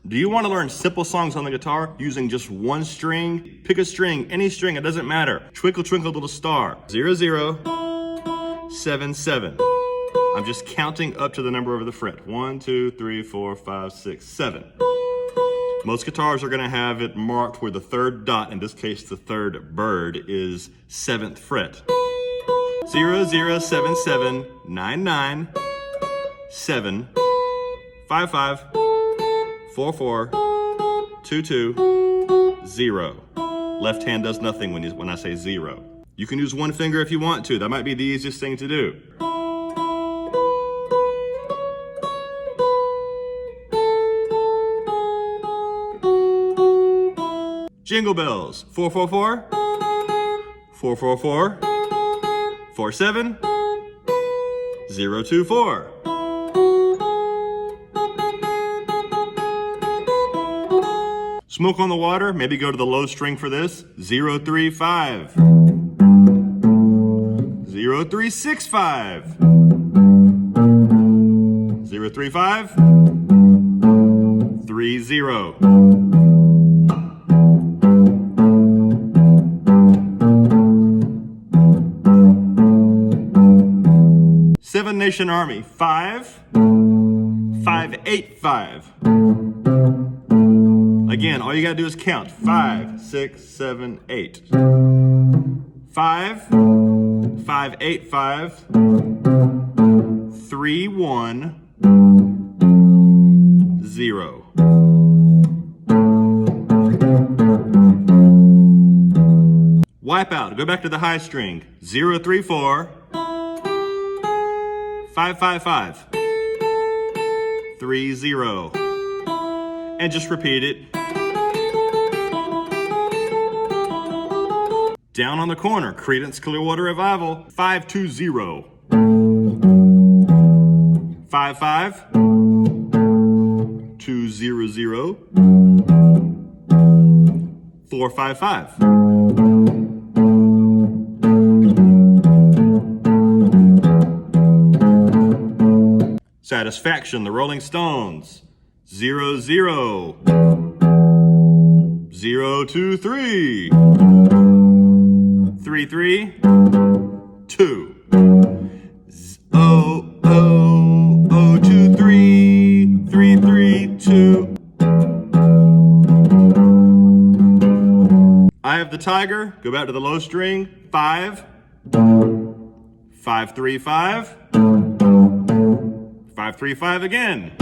Do you want to learn simple songs on the guitar using just one string? Pick a string, any string, it doesn't matter. Twinkle, twinkle, little star. 0, 0, 7, 7. I'm just counting up to the number over the fret. 1, 2, 3, 4, 5, 6, 7. Most guitars are going to have it marked where the third dot, in this case the third bird, is 7th fret. 0, 0, 7, 7, 9, 9, 7, 5, 5, 4, 4, 2, 2, 0. Left hand does nothing when I say 0. You can use one finger if you want to. That might be the easiest thing to do. Jingle bells. 4, 4, 4, 4, 4, 4, 4, 7, 0, 2, 4. Smoke on the water, maybe go to the low string for this. 0, 3, 5. 0, 3, 6, 5. 0, 3, 5. 3, 0. Seven Nation Army. 5, 5, 8, 5. Again, all you gotta do is count. 5, 6, 7, 8. 5, 5, 8, 5. 3, 1, 0. Wipe out. Go back to the high string. 0, 3, 4. 5, 5, 5. 3, 0. And just repeat it. Down on the corner, Creedence Clearwater Revival, 5, 2, 0. 5, 5. 2, 0, 0. 4, 5, 5. Satisfaction, the Rolling Stones. 0, 0. 0, 2, 3. 3, 3. 2. 0, 0, 0, 2, 3. 3, 3, 2. Eye of the Tiger. Go back to the low string. 5. 5, 3, 5. 5, 3, 5 again.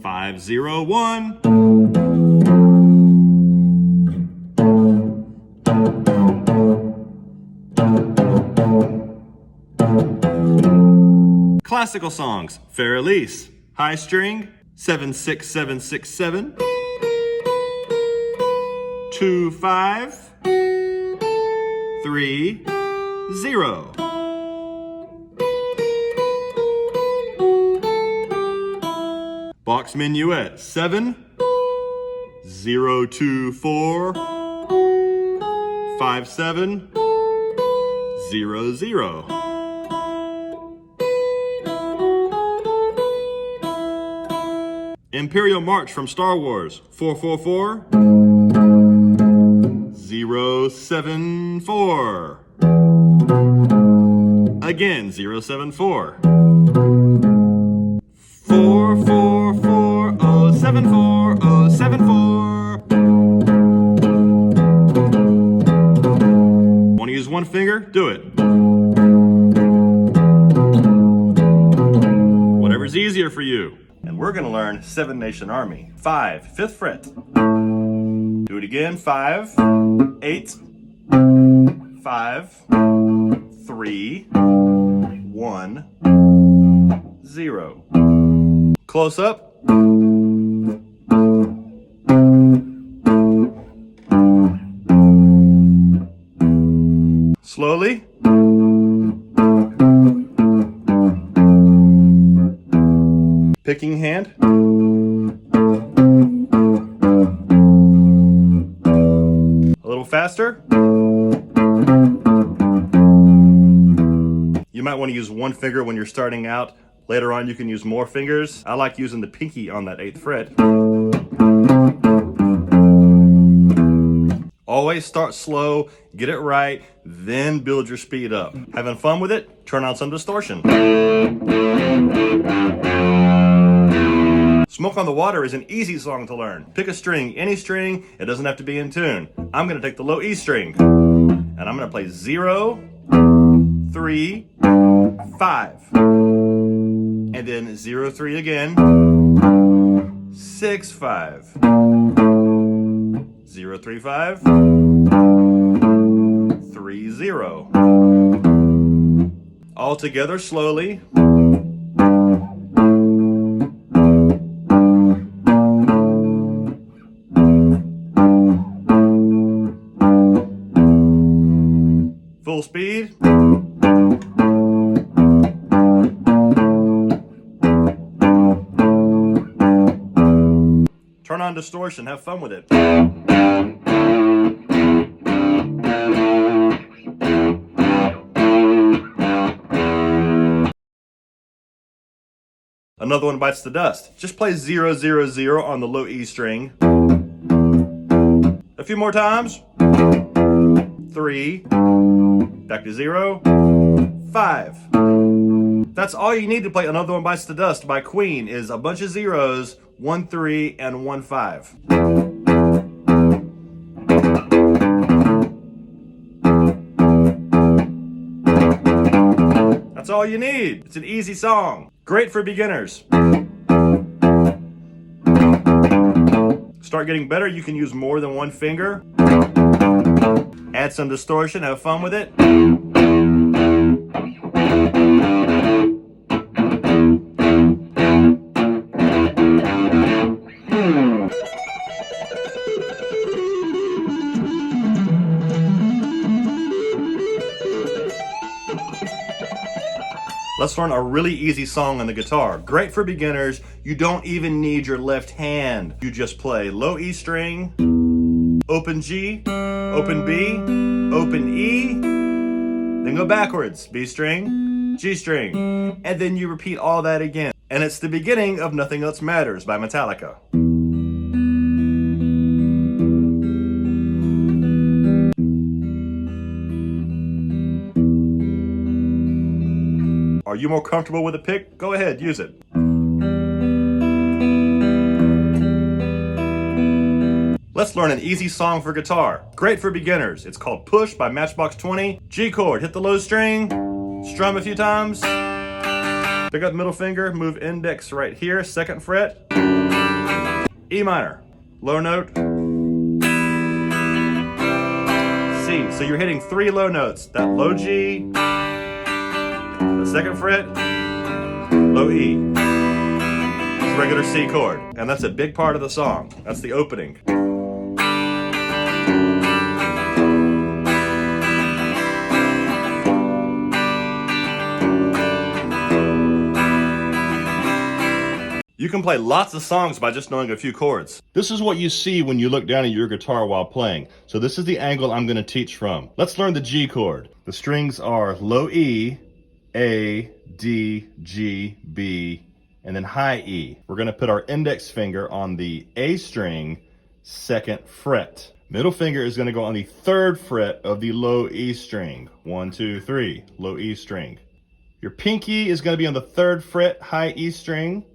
5, 0, 1. Classical songs. Fair Elise. High string. 7, 6, 7, 6, 7. 2, 5. 3, 0. Box Minuet. 7, 0, 2, 4. 5, 7. 0, 0. Imperial March from Star Wars. 4, 4, 4. 0, 7, 4. Again, 0, 7, 4. 4, 4, 4, 0, 7, 4, 0, 7, 4. Want to use one finger? Do it. Whatever's easier for you. And we're going to learn Seven Nation Army. 5, 5th fret. Do it again. 5, 8, 5, 3, 1, 0. Close up. Slowly. Picking hand. A little faster. You might want to use one finger when you're starting out. Later on, you can use more fingers. I like using the pinky on that 8th fret. Always start slow, get it right, then build your speed up. Having fun with it? Turn on some distortion. Smoke on the Water is an easy song to learn. Pick a string, any string, it doesn't have to be in tune. I'm gonna take the low E string, and I'm gonna play 0, 3, 5. And then 0, 3 again, 6, 5. 0, 3, 5, 3, 0. All together slowly. Full speed. Turn on distortion, have fun with it. Another one bites the dust. Just play 0, 0, 0 on the low E string. A few more times. 3, back to 0, 5. That's all you need to play Another One Bites the Dust by Queen is a bunch of zeros, 1, 3, and 1, 5. That's all you need. It's an easy song. Great for beginners. Start getting better, you can use more than one finger. Add some distortion, have fun with it. Let's learn a really easy song on the guitar. Great for beginners. You don't even need your left hand. You just play low E string, open G, open B, open E, then go backwards, B string, G string, and then you repeat all that again. And it's the beginning of Nothing Else Matters by Metallica. Are you more comfortable with a pick? Go ahead, use it. Let's learn an easy song for guitar. Great for beginners. It's called Push by Matchbox 20. G chord, hit the low string, strum a few times. Pick up middle finger, move index right here, 2nd fret. E minor, low note. C, so you're hitting 3 low notes. That low G, the 2nd fret, low E. It's a regular C chord. And that's a big part of the song. That's the opening. You can play lots of songs by just knowing a few chords. This is what you see when you look down at your guitar while playing. So this is the angle I'm going to teach from. Let's learn the G chord. The strings are low E, A, D, G, B, and then high E. We're going to put our index finger on the A string, 2nd fret. Middle finger is going to go on the 3rd fret of the low E string. 1, 2, 3, low E string. Your pinky is going to be on the 3rd fret, high E string.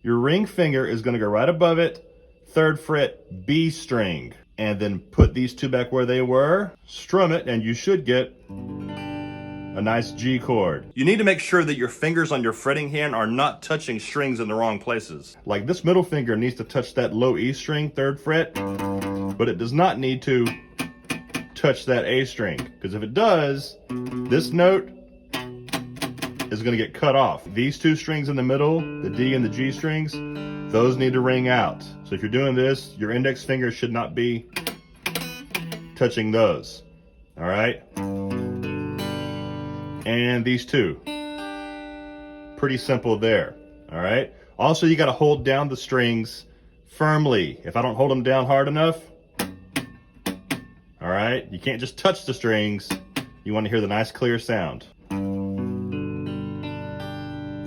Your ring finger is going to go right above it, 3rd fret, B string. And then put these two back where they were, strum it, and you should get a nice G chord. You need to make sure that your fingers on your fretting hand are not touching strings in the wrong places. Like this middle finger needs to touch that low E string, 3rd fret, but it does not need to touch that A string. Because if it does, this note is going to get cut off. These 2 strings in the middle, the D and the G strings, those need to ring out. So if you're doing this, your index finger should not be touching those. All right? And these 2. Pretty simple there. All right? Also, you got to hold down the strings firmly. If I don't hold them down hard enough, all right? You can't just touch the strings. You want to hear the nice clear sound.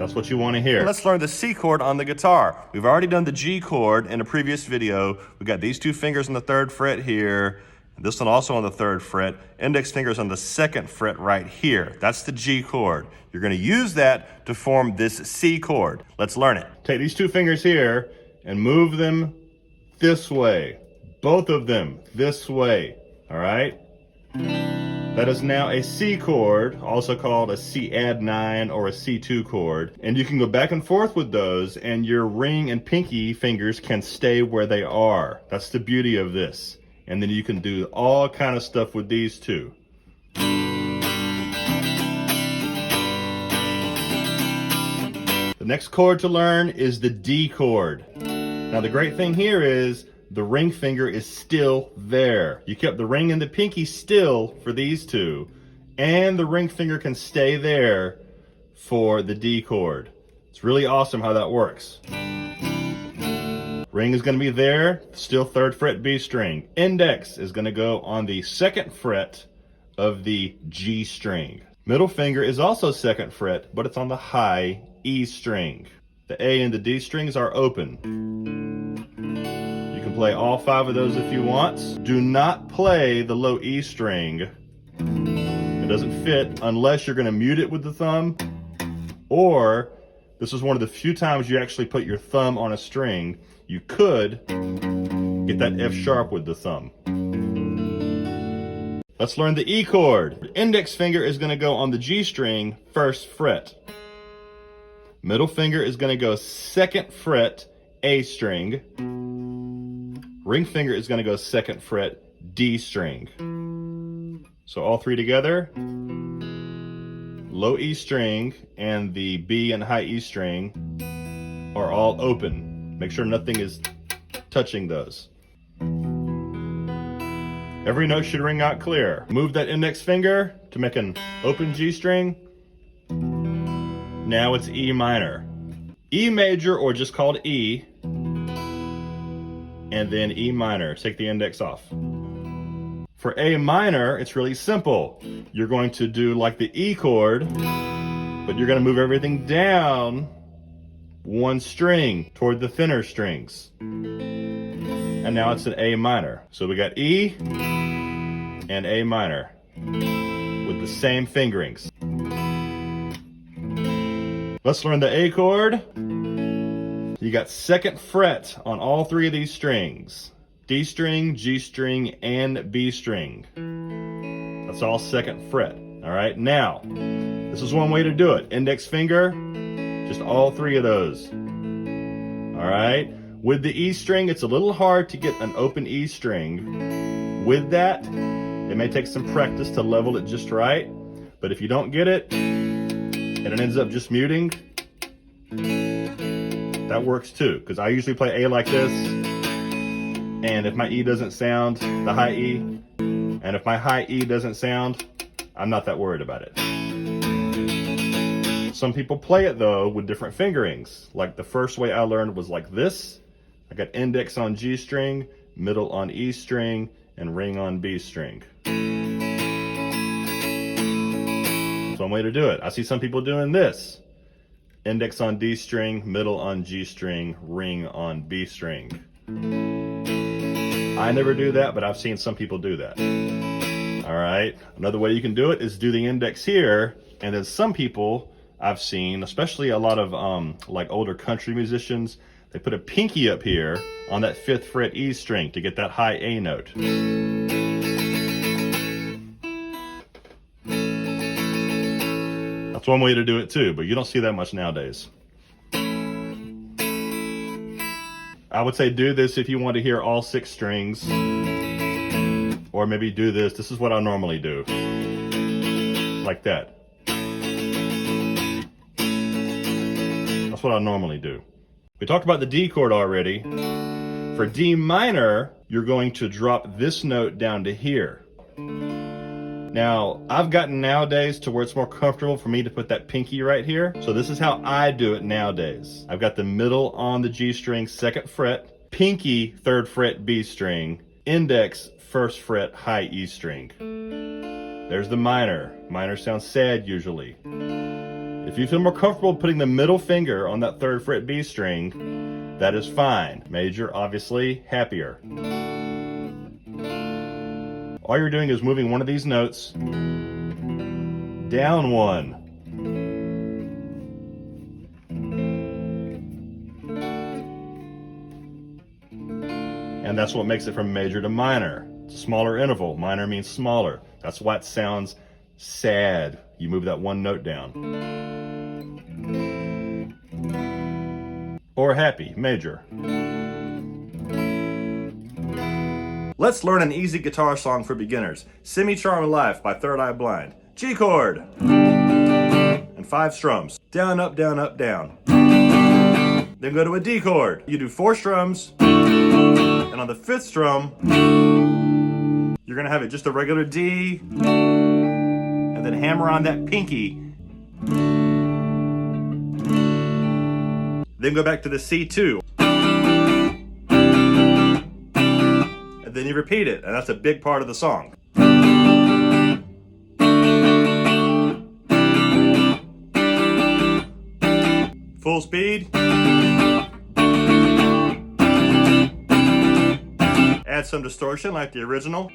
That's what you want to hear. Let's learn the C chord on the guitar. We've already done the G chord in a previous video. We've got these two fingers on the 3rd fret here. This one also on the 3rd fret. Index fingers on the 2nd fret right here. That's the G chord. You're going to use that to form this C chord. Let's learn it. Take these two fingers here and move them this way. Both of them this way. All right? That is now a C chord, also called a C add 9 or a C2 chord. And you can go back and forth with those, and your ring and pinky fingers can stay where they are. That's the beauty of this. And then you can do all kind of stuff with these two. The next chord to learn is the D chord. Now the great thing here is the ring finger is still there. You kept the ring and the pinky still for these two, and the ring finger can stay there for the D chord. It's really awesome how that works. Ring is going to be there, still 3rd fret B string. Index is going to go on the 2nd fret of the G string. Middle finger is also 2nd fret, but it's on the high E string. The A and the D strings are open. You can play all 5 of those if you want. Do not play the low E string. It doesn't fit unless you're going to mute it with the thumb, or this is one of the few times you actually put your thumb on a string. You could get that F sharp with the thumb. Let's learn the E chord. The index finger is going to go on the G string, 1st fret. Middle finger is going to go 2nd fret A string. Ring finger is going to go 2nd fret D string. So all 3 together. Low E string and the B and high E string are all open. Make sure nothing is touching those. Every note should ring out clear. Move that index finger to make an open G string. Now it's E minor. E major, or just called E, and then E minor. Take the index off. For A minor, it's really simple. You're going to do like the E chord, but you're going to move everything down 1 string toward the thinner strings. And now it's an A minor. So we got E and A minor with the same fingerings. Let's learn the A chord. You got 2nd fret on all 3 of these strings. D string, G string, and B string. That's all 2nd fret. All right, now, this is one way to do it. Index finger, just all 3 of those. All right, with the E string, it's a little hard to get an open E string. With that, it may take some practice to level it just right, but if you don't get it, and it ends up just muting, that works too, because I usually play A like this, and if my E doesn't sound, the high E, and if my high E doesn't sound, I'm not that worried about it. Some people play it though with different fingerings. Like the first way I learned was like this. I got index on G string, middle on E string, and ring on B string. That's one way to do it. I see some people doing this. Index on D string, middle on G string, ring on B string. I never do that, but I've seen some people do that. All right. Another way you can do it is do the index here, and then some people I've seen, especially a lot of like older country musicians, they put a pinky up here on that 5th fret E string to get that high A note. That's one way to do it too, but you don't see that much nowadays. I would say do this if you want to hear all 6 strings, or maybe do this. This is what I normally do, like that. That's what I normally do. We talked about the D chord already. For D minor, you're going to drop this note down to here. Now, I've gotten nowadays to where it's more comfortable for me to put that pinky right here. So this is how I do it nowadays. I've got the middle on the G string, 2nd fret, pinky, 3rd fret B string, index, 1st fret high E string. There's the minor. Minor sounds sad usually. If you feel more comfortable putting the middle finger on that 3rd fret B string, that is fine. Major, obviously, happier. All you're doing is moving one of these notes down one. And that's what makes it from major to minor. It's a smaller interval. Minor means smaller. That's why it sounds sad. You move that one note down. Or happy, major. Let's learn an easy guitar song for beginners. Semi-Charmed Life by Third Eye Blind. G chord. And 5 strums. Down, up, down, up, down. Then go to a D chord. You do 4 strums. And on the 5th strum, you're gonna have it just a regular D, and then hammer on that pinky. Then go back to the C2. And then you repeat it, and that's a big part of the song. Full speed. Add some distortion like the original.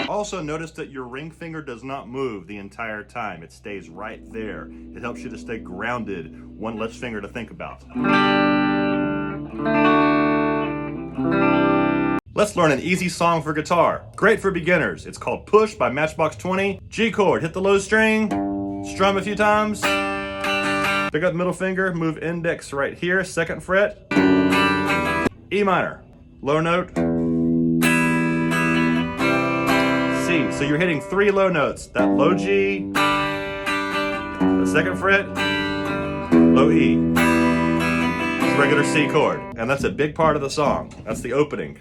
Also notice that your ring finger does not move the entire time. It stays right there. It helps you to stay grounded, one less finger to think about. Let's learn an easy song for guitar. Great for beginners. It's called Push by Matchbox 20. G chord, hit the low string, strum a few times. Pick up middle finger, move index right here, 2nd fret. E minor, low note. C, so you're hitting 3 low notes. That low G, the 2nd fret, low E. Regular C chord. And that's a big part of the song. That's the opening.